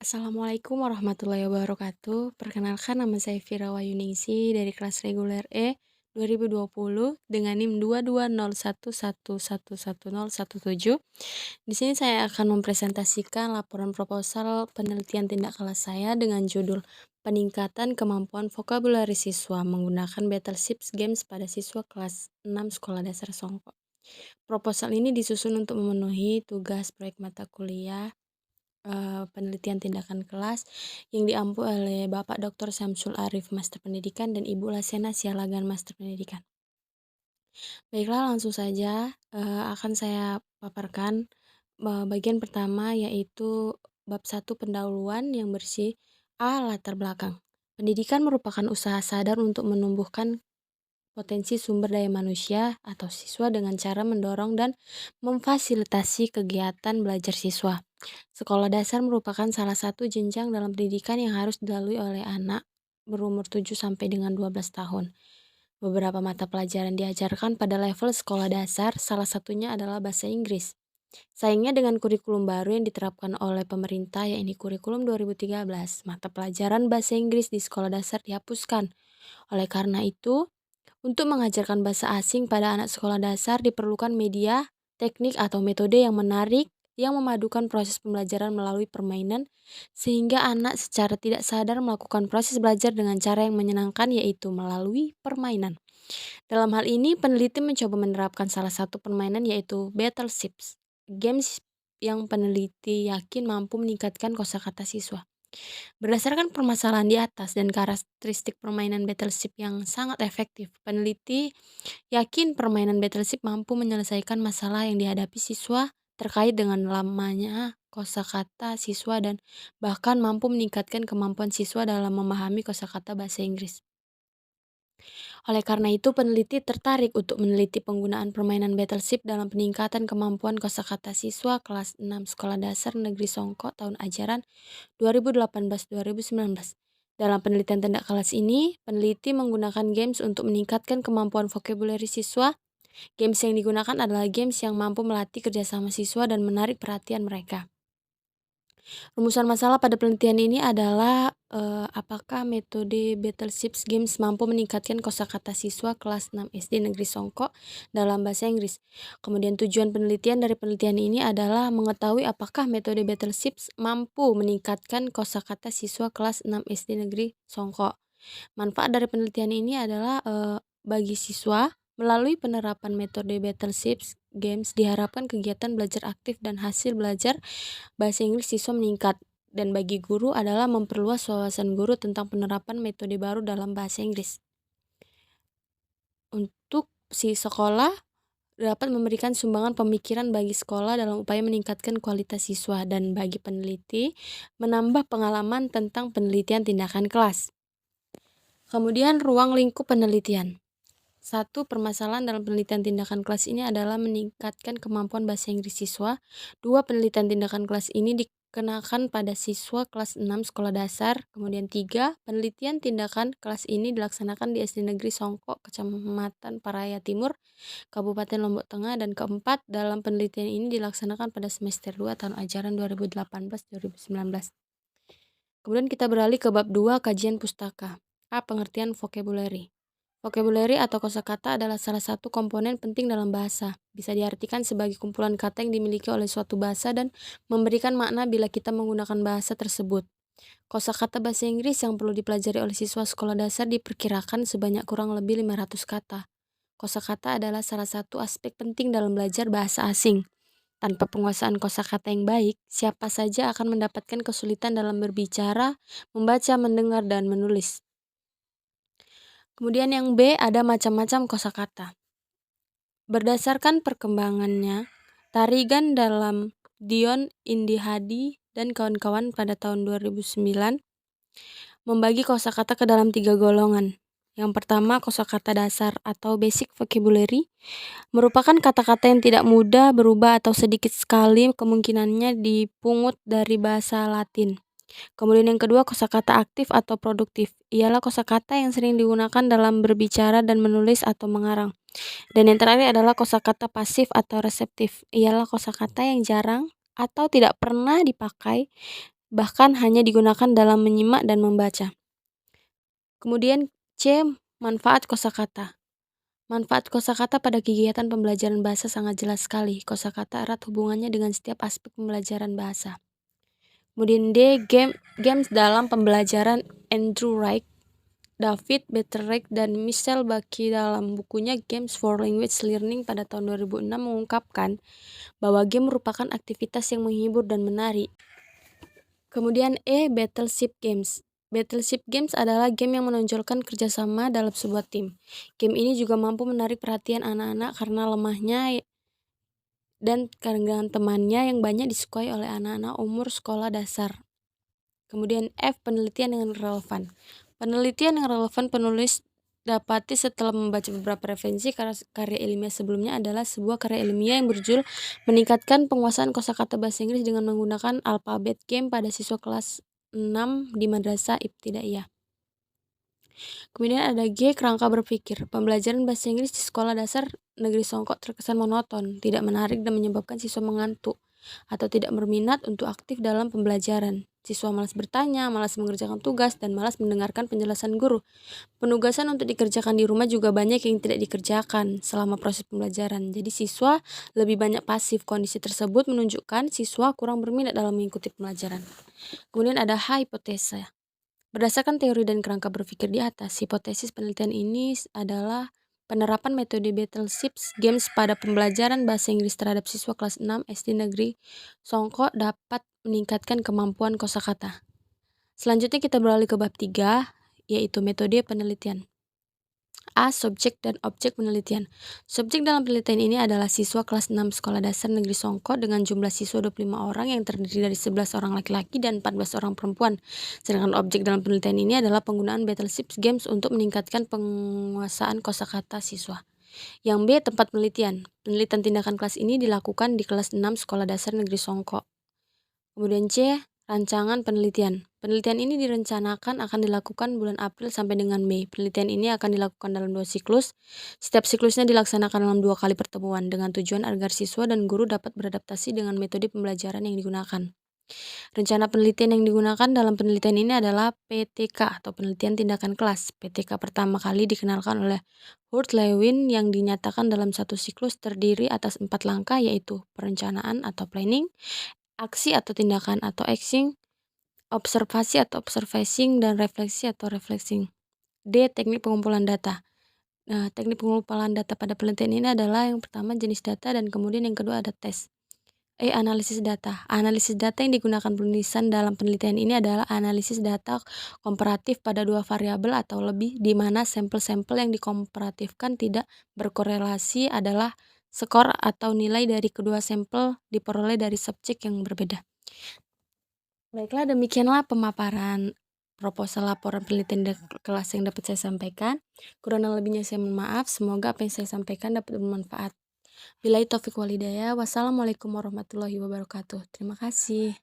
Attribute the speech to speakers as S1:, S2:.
S1: Assalamualaikum warahmatullahi wabarakatuh. Perkenalkan nama saya Fira Wayuningsi dari kelas reguler E 2020 dengan NIM 2201111017. Di sini saya akan mempresentasikan laporan proposal penelitian tindak kelas saya dengan judul Peningkatan Kemampuan Vokabulari Siswa Menggunakan Battleships Games pada Siswa Kelas 6 Sekolah Dasar Songko. Proposal ini disusun untuk memenuhi tugas proyek mata kuliah penelitian tindakan kelas yang diampu oleh Bapak Dr. Syamsul Arif, Master Pendidikan, dan Ibu Lasena Sialagan, Master Pendidikan. Baiklah, langsung saja akan saya paparkan bagian pertama, yaitu bab 1 pendahuluan yang bersih latar belakang. Pendidikan merupakan usaha sadar untuk menumbuhkan potensi sumber daya manusia atau siswa dengan cara mendorong dan memfasilitasi kegiatan belajar siswa. Sekolah dasar merupakan salah satu jenjang dalam pendidikan yang harus dilalui oleh anak berumur 7 sampai dengan 12 tahun. Beberapa mata pelajaran diajarkan pada level sekolah dasar, salah satunya adalah bahasa Inggris. Sayangnya dengan kurikulum baru yang diterapkan oleh pemerintah, yaitu kurikulum 2013, mata pelajaran bahasa Inggris di sekolah dasar dihapuskan. Oleh karena itu, untuk mengajarkan bahasa asing pada anak sekolah dasar diperlukan media, teknik atau metode yang menarik yang memadukan proses pembelajaran melalui permainan sehingga anak secara tidak sadar melakukan proses belajar dengan cara yang menyenangkan, yaitu melalui permainan. Dalam hal ini, peneliti mencoba menerapkan salah satu permainan, yaitu Battleships, games yang peneliti yakin mampu meningkatkan kosakata siswa. Berdasarkan permasalahan di atas dan karakteristik permainan Battleship yang sangat efektif, peneliti yakin permainan Battleship mampu menyelesaikan masalah yang dihadapi siswa terkait dengan lamanya kosakata siswa dan bahkan mampu meningkatkan kemampuan siswa dalam memahami kosakata bahasa Inggris. Oleh karena itu, peneliti tertarik untuk meneliti penggunaan permainan Battleship dalam peningkatan kemampuan kosakata siswa kelas 6 Sekolah Dasar Negeri Songko tahun ajaran 2018-2019. Dalam penelitian tindak kelas ini, peneliti menggunakan games untuk meningkatkan kemampuan vocabulary siswa. Games yang digunakan adalah games yang mampu melatih kerjasama siswa dan menarik perhatian mereka. Rumusan masalah pada penelitian ini adalah apakah metode Battleships Games mampu meningkatkan kosakata siswa kelas 6 SD Negeri Songko dalam bahasa Inggris. Kemudian tujuan penelitian dari penelitian ini adalah mengetahui apakah metode Battleships mampu meningkatkan kosakata siswa kelas 6 SD Negeri Songko. Manfaat dari penelitian ini adalah bagi siswa, melalui penerapan metode Battleships Games diharapkan kegiatan belajar aktif dan hasil belajar bahasa Inggris siswa meningkat, dan bagi guru adalah memperluas wawasan guru tentang penerapan metode baru dalam bahasa Inggris. Untuk si sekolah dapat memberikan sumbangan pemikiran bagi sekolah dalam upaya meningkatkan kualitas siswa, dan bagi peneliti menambah pengalaman tentang penelitian tindakan kelas. Kemudian ruang lingkup penelitian. Satu, permasalahan dalam penelitian tindakan kelas ini adalah meningkatkan kemampuan bahasa Inggris siswa. Dua, penelitian tindakan kelas ini dikenakan pada siswa kelas 6 sekolah dasar. Kemudian tiga, penelitian tindakan kelas ini dilaksanakan di SD Negeri Songko, Kecamatan Paraya Timur, Kabupaten Lombok Tengah. Dan keempat, dalam penelitian ini dilaksanakan pada semester 2 tahun ajaran 2018-2019. Kemudian kita beralih ke bab 2, kajian pustaka. Pengertian vocabulary. Vocabulary atau kosakata adalah salah satu komponen penting dalam bahasa. Bisa diartikan sebagai kumpulan kata yang dimiliki oleh suatu bahasa dan memberikan makna bila kita menggunakan bahasa tersebut. Kosakata bahasa Inggris yang perlu dipelajari oleh siswa sekolah dasar diperkirakan sebanyak kurang lebih 500 kata. Kosakata adalah salah satu aspek penting dalam belajar bahasa asing. Tanpa penguasaan kosakata yang baik, siapa saja akan mendapatkan kesulitan dalam berbicara, membaca, mendengar, dan menulis. Kemudian yang B, ada macam-macam kosakata. Berdasarkan perkembangannya, Tarigan dalam Dion Indihadi dan kawan-kawan pada tahun 2009 membagi kosakata ke dalam 3 golongan. Yang pertama, kosakata dasar atau basic vocabulary merupakan kata-kata yang tidak mudah berubah atau sedikit sekali kemungkinannya dipungut dari bahasa Latin. Kemudian yang kedua, kosakata aktif atau produktif. Ialah kosakata yang sering digunakan dalam berbicara dan menulis atau mengarang. Dan yang terakhir adalah kosakata pasif atau reseptif. Ialah kosakata yang jarang atau tidak pernah dipakai bahkan hanya digunakan dalam menyimak dan membaca. Kemudian C. Manfaat kosakata. Manfaat kosakata pada kegiatan pembelajaran bahasa sangat jelas sekali. Kosakata erat hubungannya dengan setiap aspek pembelajaran bahasa. Kemudian D. Games dalam pembelajaran. Andrew Wright, David Betterick, dan Michelle Baki dalam bukunya Games for Language Learning pada tahun 2006 mengungkapkan bahwa game merupakan aktivitas yang menghibur dan menarik. Kemudian E. Battleship Games. Battleship Games adalah game yang menonjolkan kerjasama dalam sebuah tim. Game ini juga mampu menarik perhatian anak-anak karena lemahnya dan dengan temannya yang banyak disukai oleh anak-anak umur sekolah dasar. Kemudian F. Penelitian yang relevan. Penelitian yang relevan penulis dapati setelah membaca beberapa referensi karya ilmiah sebelumnya adalah sebuah karya ilmiah yang berjudul meningkatkan penguasaan kosakata bahasa Inggris dengan menggunakan alfabet game pada siswa kelas 6 di Madrasah Ibtidaiyah. Kemudian ada G. Kerangka berpikir. Pembelajaran bahasa Inggris di sekolah dasar negeri Songkok terkesan monoton, tidak menarik dan menyebabkan siswa mengantuk atau tidak berminat untuk aktif dalam pembelajaran. Siswa malas bertanya, malas mengerjakan tugas, dan malas mendengarkan penjelasan guru. Penugasan untuk dikerjakan di rumah juga banyak yang tidak dikerjakan selama proses pembelajaran. Jadi siswa lebih banyak pasif. Kondisi tersebut menunjukkan siswa kurang berminat dalam mengikuti pembelajaran. Kemudian ada hipotesa. Berdasarkan teori dan kerangka berpikir di atas, hipotesis penelitian ini adalah penerapan metode Battleship Games pada pembelajaran bahasa Inggris terhadap siswa kelas 6 SD Negeri Songko dapat meningkatkan kemampuan kosakata. Selanjutnya kita beralih ke bab 3, yaitu metode penelitian. A. Subjek dan objek penelitian. Subjek dalam penelitian ini adalah siswa kelas 6 Sekolah Dasar Negeri Songko dengan jumlah siswa 25 orang yang terdiri dari 11 orang laki-laki dan 14 orang perempuan. Sedangkan objek dalam penelitian ini adalah penggunaan Battleship Games untuk meningkatkan penguasaan kosakata siswa. Yang B. Tempat penelitian. Penelitian tindakan kelas ini dilakukan di kelas 6 Sekolah Dasar Negeri Songko. Kemudian C. Rancangan penelitian. Penelitian ini direncanakan akan dilakukan bulan April sampai dengan Mei. Penelitian ini akan dilakukan dalam 2 siklus. Setiap siklusnya dilaksanakan dalam 2 kali pertemuan dengan tujuan agar siswa dan guru dapat beradaptasi dengan metode pembelajaran yang digunakan. Rencana penelitian yang digunakan dalam penelitian ini adalah PTK atau penelitian tindakan kelas. PTK pertama kali dikenalkan oleh Hurt Lewin yang dinyatakan dalam satu siklus terdiri atas 4 langkah, yaitu perencanaan atau planning, aksi atau tindakan atau acting, observasi atau observing, dan refleksi atau reflecting. D. Teknik pengumpulan data. Nah, teknik pengumpulan data pada penelitian ini adalah yang pertama jenis data dan kemudian yang kedua ada tes. E. Analisis data. Analisis data yang digunakan penulisan dalam penelitian ini adalah analisis data komparatif pada 2 variabel atau lebih, di mana sampel-sampel yang dikomparatifkan tidak berkorelasi adalah skor atau nilai dari kedua sampel diperoleh dari subjek yang berbeda. Baiklah, demikianlah pemaparan proposal laporan penelitian kelas yang dapat saya sampaikan. Kurang lebihnya saya mohon maaf. Semoga apa yang saya sampaikan dapat bermanfaat. Billahi taufiq walhidayah. Wassalamualaikum warahmatullahi wabarakatuh. Terima kasih.